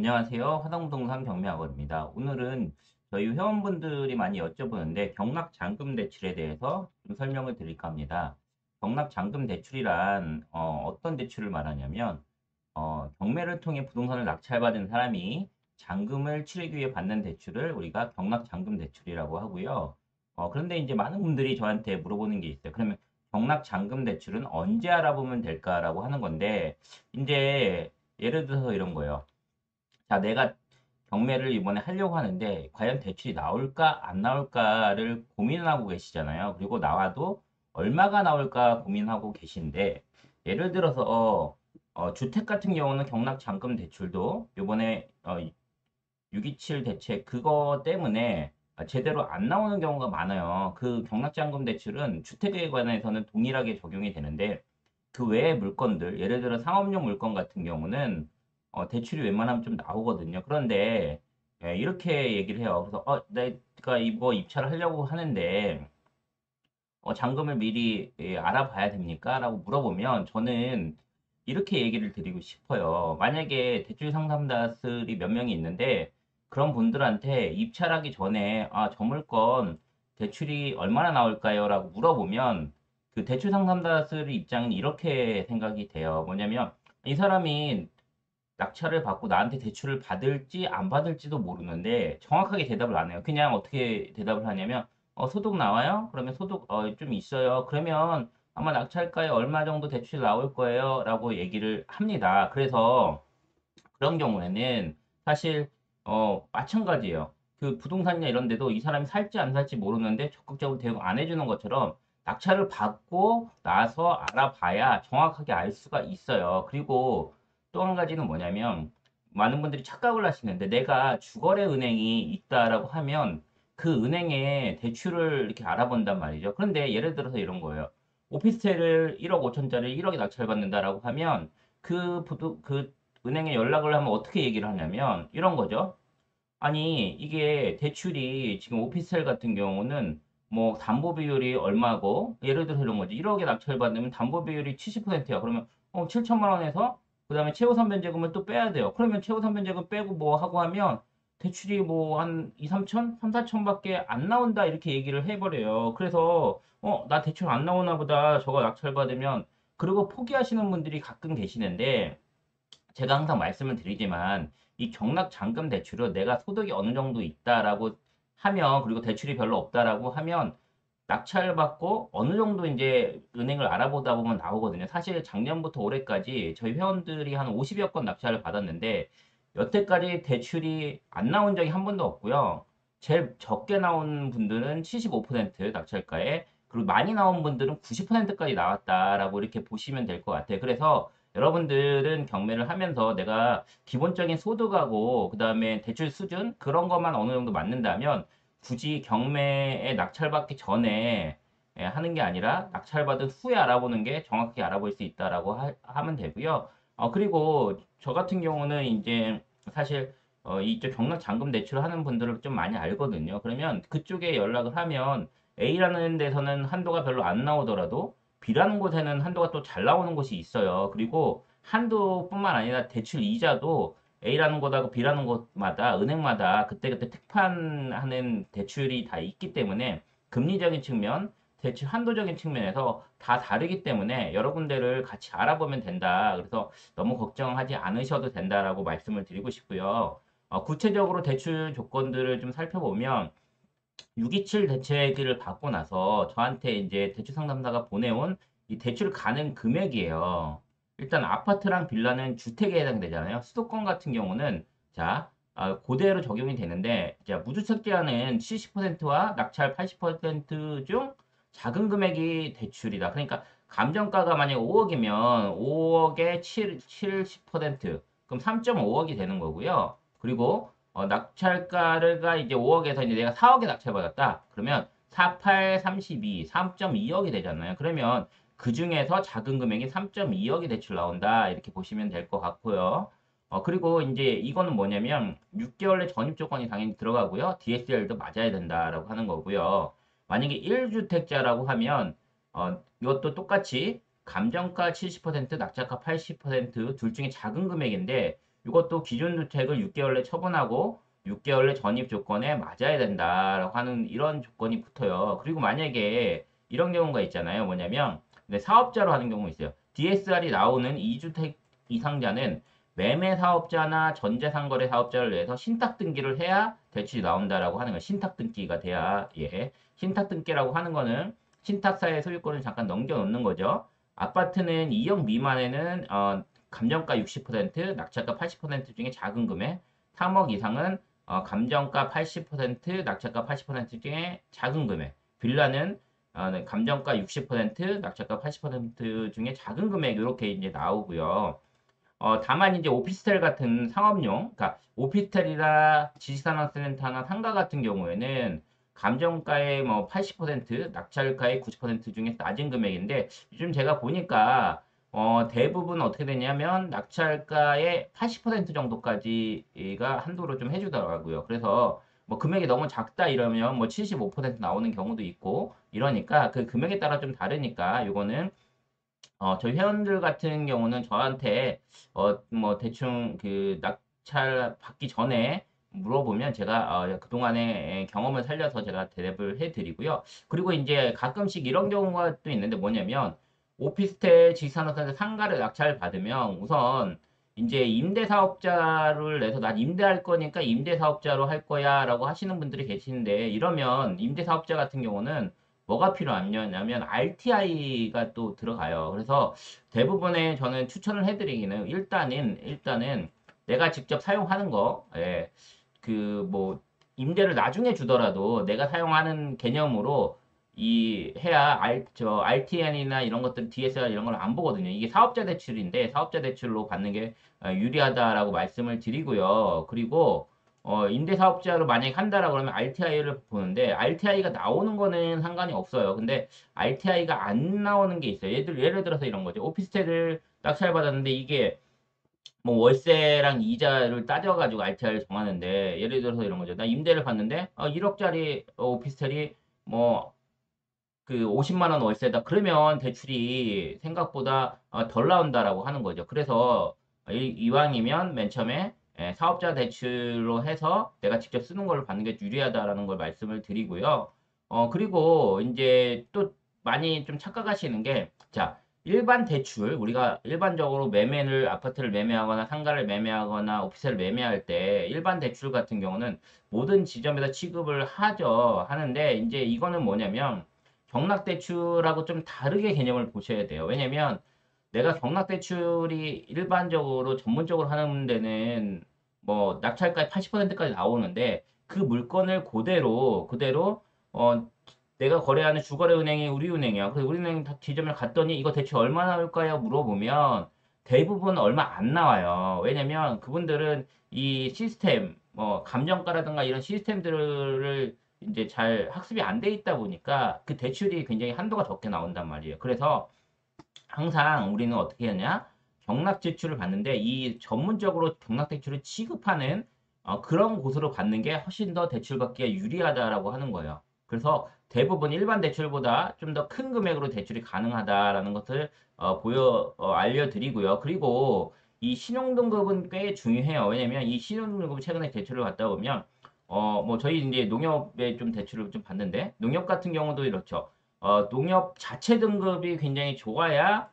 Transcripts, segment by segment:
안녕하세요. 화성부동산 경매학원입니다. 오늘은 저희 회원분들이 많이 여쭤보는데 경락잔금 대출에 대해서 좀 설명을 드릴까 합니다. 경락잔금 대출이란 떤 대출을 말하냐면 경매를 통해 부동산을 낙찰받은 사람이 잔금을 치르기 위해 받는 대출을 우리가 경락잔금 대출이라고 하고요. 그런데 이제 많은 분들이 저한테 물어보는 게 있어요. 그러면 경락잔금 대출은 언제 알아보면 될까라고 하는 건데 이제 예를 들어서 이런 거예요. 자, 내가 경매를 이번에 하려고 하는데 과연 대출이 나올까 안 나올까를 고민하고 계시잖아요. 그리고 나와도 얼마가 나올까 고민하고 계신데 예를 들어서 주택 같은 경우는 경락잔금 대출도 이번에 627 대책 그거 때문에 제대로 안 나오는 경우가 많아요. 그 경락잔금 대출은 주택에 관해서는 동일하게 적용이 되는데 그 외의 물건들, 예를 들어 상업용 물건 같은 경우는 대출이 웬만하면 좀 나오거든요. 그런데 이렇게 얘기를 해요. 그래서 내가 이거 입찰을 하려고 하는데 잔금을 미리 알아봐야 됩니까? 라고 물어보면 저는 이렇게 얘기를 드리고 싶어요. 만약에 대출 상담사들이 몇 명이 있는데 그런 분들한테 입찰하기 전에 저 물건 대출이 얼마나 나올까요? 라고 물어보면 그 대출 상담사들 입장은 이렇게 생각이 돼요. 뭐냐면 이 사람이 낙찰을 받고 나한테 대출을 받을지 안 받을지도 모르는데 정확하게 대답을 안 해요. 그냥 어떻게 대답을 하냐면 소득 나와요? 그러면 소득 좀 있어요. 그러면 아마 낙찰가에 얼마 정도 대출이 나올 거예요. 라고 얘기를 합니다. 그래서 그런 경우에는 사실 마찬가지예요. 그 부동산이나 이런 데도 이 사람이 살지 안 살지 모르는데 적극적으로 대응 안 해주는 것처럼 낙찰을 받고 나서 알아봐야 정확하게 알 수가 있어요. 그리고 또 한 가지는 뭐냐면 많은 분들이 착각을 하시는데 내가 주거래 은행이 있다라고 하면 그 은행에 대출을 이렇게 알아본단 말이죠. 그런데 예를 들어서 이런 거예요. 오피스텔을 1억 5천짜리 1억에 낙찰받는다라고 하면 그 은행에 연락을 하면 어떻게 얘기를 하냐면 이런 거죠. 아니, 이게 대출이 지금 오피스텔 같은 경우는 뭐 담보 비율이 얼마고 예를 들어서 이런 거지. 1억에 낙찰받으면 담보 비율이 70%야. 그러면 7천만 원에서 그다음에 최후 선변제금을 또 빼야 돼요. 그러면 최후 선변제금 빼고 뭐 하고 하면 대출이 뭐 한 2, 3천, 3, 4천밖에 안 나온다 이렇게 얘기를 해버려요. 그래서 나 대출 안 나오나 보다. 저거 낙찰받으면 그리고 포기하시는 분들이 가끔 계시는데 제가 항상 말씀을 드리지만 이 경락 잔금 대출은 내가 소득이 어느 정도 있다라고 하면 그리고 대출이 별로 없다라고 하면 낙찰받고 어느 정도 이제 은행을 알아보다 보면 나오거든요. 사실 작년부터 올해까지 저희 회원들이 한 50여 건 낙찰을 받았는데 여태까지 대출이 안 나온 적이 한 번도 없고요. 제일 적게 나온 분들은 75% 낙찰가에 그리고 많이 나온 분들은 90%까지 나왔다라고 이렇게 보시면 될 것 같아요. 그래서 여러분들은 경매를 하면서 내가 기본적인 소득하고 그다음에 대출 수준 그런 것만 어느 정도 맞는다면 굳이 경매에 낙찰받기 전에 하는 게 아니라 낙찰받은 후에 알아보는 게 정확하게 알아볼 수 있다라고 하면 되고요. 그리고 저 같은 경우는 이제 사실 이쪽 경락 잔금 대출을 하는 분들을 좀 많이 알거든요. 그러면 그쪽에 연락을 하면 A라는 데서는 한도가 별로 안 나오더라도 B라는 곳에는 한도가 또 잘 나오는 곳이 있어요. 그리고 한도뿐만 아니라 대출 이자도 A라는 곳하고 B라는 곳마다 은행마다 그때그때 특판하는 대출이 다 있기 때문에 금리적인 측면, 대출 한도적인 측면에서 다 다르기 때문에 여러 군데를 같이 알아보면 된다. 그래서 너무 걱정하지 않으셔도 된다라고 말씀을 드리고 싶고요. 구체적으로 대출 조건들을 좀 살펴보면 627 대책을 받고 나서 저한테 이제 대출 상담사가 보내온 이 대출 가능 금액이에요. 일단 아파트랑 빌라는 주택에 해당되잖아요. 수도권 같은 경우는 자, 그대로 적용이 되는데 자, 무주택 제한은 70%와 낙찰 80%중 작은 금액이 대출이다. 그러니까 감정가가 만약 5억이면 5억에 70% 그럼 3.5억이 되는 거고요. 그리고 낙찰가가 이제 5억에서 이제 내가 4억에 낙찰받았다. 그러면 4, 8, 32, 3.2억이 되잖아요. 그러면 그 중에서 작은 금액이 3.2억이 대출 나온다. 이렇게 보시면 될 것 같고요. 그리고 이제 이거는 뭐냐면 6개월 내 전입 조건이 당연히 들어가고요. DSL도 맞아야 된다라고 하는 거고요. 만약에 1주택자라고 하면 이것도 똑같이 감정가 70%, 낙찰가 80%둘 중에 작은 금액인데 이것도 기준 주택을 6개월 내 처분하고 6개월 내 전입 조건에 맞아야 된다라고 하는 이런 조건이 붙어요. 그리고 만약에 이런 경우가 있잖아요. 뭐냐면 네, 사업자로 하는 경우 있어요. DSR이 나오는 2주택 이상자는 매매 사업자나 전재산 거래 사업자를 내서 신탁 등기를 해야 대출이 나온다라고 하는 거예요. 신탁 등기가 돼야 예. 신탁 등기라고 하는 거는 신탁사의 소유권을 잠깐 넘겨놓는 거죠. 아파트는 2억 미만에는 감정가 60%, 낙찰가 80% 중에 작은 금액, 3억 이상은 감정가 80%, 낙찰가 80% 중에 작은 금액, 빌라는 네, 감정가 60%, 낙찰가 80% 중에 작은 금액 이렇게 이제 나오고요. 다만 이제 오피스텔 같은 상업용, 그러니까 오피스텔이나 지식산업센터나 상가 같은 경우에는 감정가의 뭐 80%, 낙찰가의 90% 중에 낮은 금액인데 요즘 제가 보니까 대부분 어떻게 되냐면 낙찰가의 80% 정도까지가 한도로 좀 해주더라고요. 그래서 뭐 금액이 너무 작다 이러면 뭐 75% 나오는 경우도 있고 이러니까 그 금액에 따라 좀 다르니까 요거는 저희 회원들 같은 경우는 저한테, 뭐, 대충 그 낙찰 받기 전에 물어보면 제가, 그동안의 경험을 살려서 제가 대답을 해드리고요. 그리고 이제 가끔씩 이런 경우가 또 있는데 뭐냐면, 오피스텔 지산업센터 상가를 낙찰 받으면 우선 이제 임대사업자를 내서 난 임대할 거니까 임대사업자로 할 거야 라고 하시는 분들이 계시는데 이러면 임대사업자 같은 경우는 뭐가 필요하냐면 RTI가 또 들어가요. 그래서 대부분의 저는 추천을 해드리기는 일단은 내가 직접 사용하는 거, 예, 그 뭐 임대를 나중에 주더라도 내가 사용하는 개념으로 이 해야 RTN이나 이런 것들 DSR 이런 걸 안 보거든요. 이게 사업자 대출인데 사업자 대출로 받는 게 유리하다라고 말씀을 드리고요. 그리고 임대사업자로 만약에 한다라고 그러면 RTI를 보는데, RTI가 나오는 거는 상관이 없어요. 근데 RTI가 안 나오는 게 있어요. 예를 들어서 이런 거죠. 오피스텔을 낙찰받았는데 이게 뭐 월세랑 이자를 따져가지고 RTI를 정하는데, 예를 들어서 이런 거죠. 나 임대를 받는데, 1억짜리 오피스텔이 뭐 그 50만 원 월세다. 그러면 대출이 생각보다 덜 나온다라고 하는 거죠. 그래서 이왕이면 맨 처음에 사업자 대출로 해서 내가 직접 쓰는 걸로 받는 게 유리하다라는 걸 말씀을 드리고요. 그리고 이제 또 많이 좀 착각하시는 게, 자, 일반 대출, 우리가 일반적으로 아파트를 매매하거나 상가를 매매하거나 오피스를 매매할 때 일반 대출 같은 경우는 모든 지점에서 취급을 하는데, 이제 이거는 뭐냐면, 경락대출하고 좀 다르게 개념을 보셔야 돼요. 왜냐면 내가 경락대출이 일반적으로 전문적으로 하는 데는 뭐 낙찰가의 80%까지 나오는데 그 물건을 그대로 내가 거래하는 주거래은행이 우리은행이야. 그래서 우리은행 지점을 갔더니 이거 대출 얼마 나올까요? 물어보면 대부분 얼마 안 나와요. 왜냐면 그분들은 이 시스템, 뭐 감정가라든가 이런 시스템들을 이제 잘 학습이 안 돼 있다 보니까 그 대출이 굉장히 한도가 적게 나온단 말이에요. 그래서 항상 우리는 어떻게 하냐? 경락 대출을 받는데 이 전문적으로 경락 대출을 취급하는 그런 곳으로 받는 게 훨씬 더 대출 받기가 유리하다라고 하는 거예요. 그래서 대부분 일반 대출보다 좀 더 큰 금액으로 대출이 가능하다라는 것을 알려드리고요. 그리고 이 신용등급은 꽤 중요해요. 왜냐면 이 신용등급 최근에 대출을 받다 보면 뭐 저희 이제 농협에 좀 대출을 좀 받는데 농협 같은 경우도 이렇죠. 농협 자체 등급이 굉장히 좋아야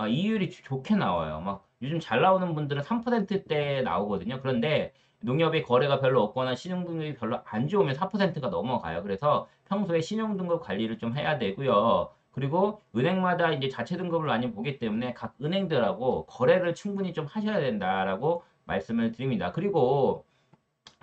이율이 좋게 나와요. 막 요즘 잘 나오는 분들은 3%대 나오거든요. 그런데 농협의 거래가 별로 없거나 신용등급이 별로 안 좋으면 4%가 넘어가요. 그래서 평소에 신용등급 관리를 좀 해야 되고요. 그리고 은행마다 이제 자체 등급을 많이 보기 때문에 각 은행들하고 거래를 충분히 좀 하셔야 된다라고 말씀을 드립니다. 그리고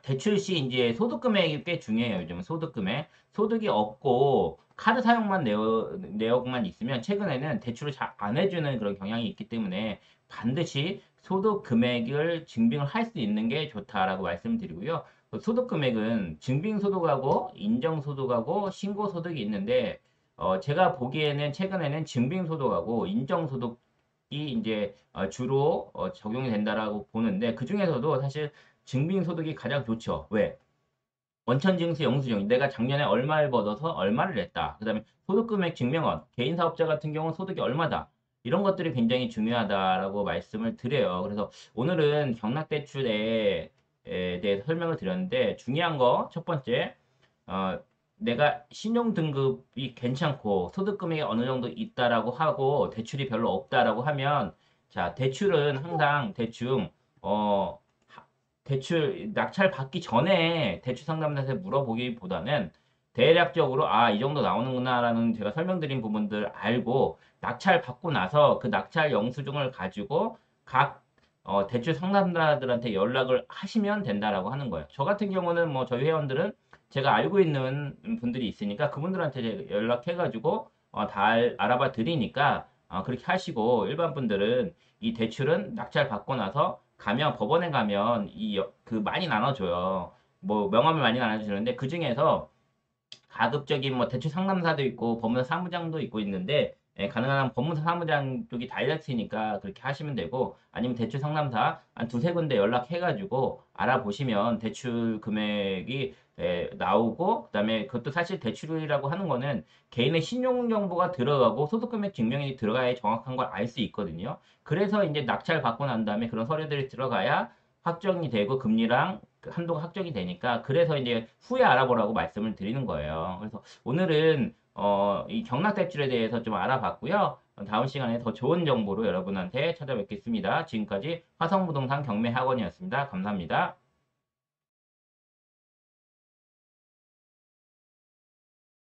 대출 시 이제 소득 금액이 꽤 중요해요. 요즘은 소득 금액. 소득이 없고 카드 사용만 내역만 있으면 최근에는 대출을 잘 안 해주는 그런 경향이 있기 때문에 반드시 소득 금액을 증빙을 할 수 있는 게 좋다라고 말씀드리고요. 그 소득 금액은 증빙소득하고 인정소득하고 신고소득이 있는데 제가 보기에는 최근에는 증빙소득하고 인정소득이 이제 주로 적용이 된다라고 보는데 그 중에서도 사실 증빙소득이 가장 좋죠. 왜? 원천징수 영수증. 내가 작년에 얼마를 벌어서 얼마를 냈다. 그 다음에 소득금액 증명원. 개인 사업자 같은 경우는 소득이 얼마다. 이런 것들이 굉장히 중요하다라고 말씀을 드려요. 그래서 오늘은 경락대출에 대해서 설명을 드렸는데 중요한 거 첫 번째, 어, 내가 신용 등급이 괜찮고 소득 금액이 어느 정도 있다라고 하고 대출이 별로 없다라고 하면 자, 대출은 항상 대충 어 대출 낙찰 받기 전에 대출 상담사한테 물어보기보다는 대략적으로 아, 이 정도 나오는구나라는 제가 설명드린 부분들 알고 낙찰 받고 나서 그 낙찰 영수증을 가지고 각 대출 상담사들한테 연락을 하시면 된다라고 하는 거예요. 저 같은 경우는 뭐 저희 회원들은 제가 알고 있는 분들이 있으니까 그분들한테 제가 연락해가지고 다 알아봐 드리니까 그렇게 하시고 일반 분들은 이 대출은 낙찰 받고 나서 가면 법원에 가면 그 많이 나눠줘요. 뭐 명함을 많이 나눠주는데 그 중에서 가급적인 뭐 대출 상담사도 있고 법무사 사무장도 있고 있는데 가능한 법무사 사무장 쪽이 다이렉트니까 그렇게 하시면 되고 아니면 대출 상담사 한 두세 군데 연락해가지고 알아보시면 대출 금액이 나오고 그다음에 그것도 사실 대출이라고 하는 거는 개인의 신용 정보가 들어가고 소득 금액 증명이 들어가야 정확한 걸 알 수 있거든요. 그래서 이제 낙찰 받고 난 다음에 그런 서류들이 들어가야 확정이 되고 금리랑 그 한도가 확정이 되니까 그래서 이제 후에 알아보라고 말씀을 드리는 거예요. 그래서 오늘은 이 경락 대출에 대해서 좀 알아봤고요. 다음 시간에 더 좋은 정보로 여러분한테 찾아뵙겠습니다. 지금까지 화성부동산 경매학원이었습니다. 감사합니다.